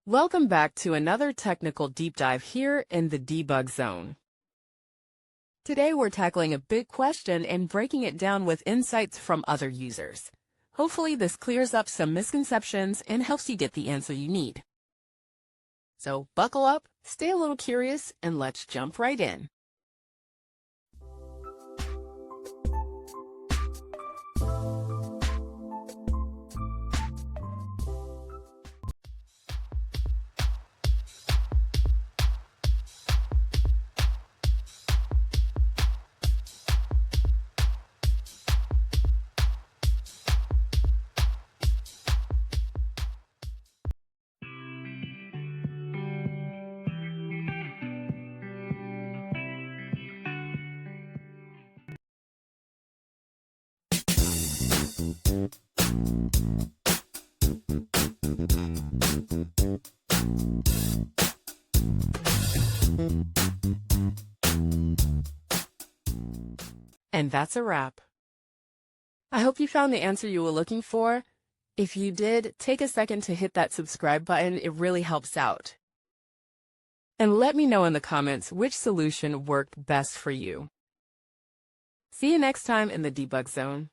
Welcome back to another technical deep dive here in the Debug Zone. Today we're tackling a big question and breaking it down with insights from other users. Hopefully this clears up some misconceptions and helps you get the answer you need. So buckle up, stay a little curious, and let's jump right in. And that's a wrap. I hope you found the answer you were looking for. If you did, take a second to hit that subscribe button. It really helps out. And let me know in the comments which solution worked best for you. See you next time in the Debug Zone.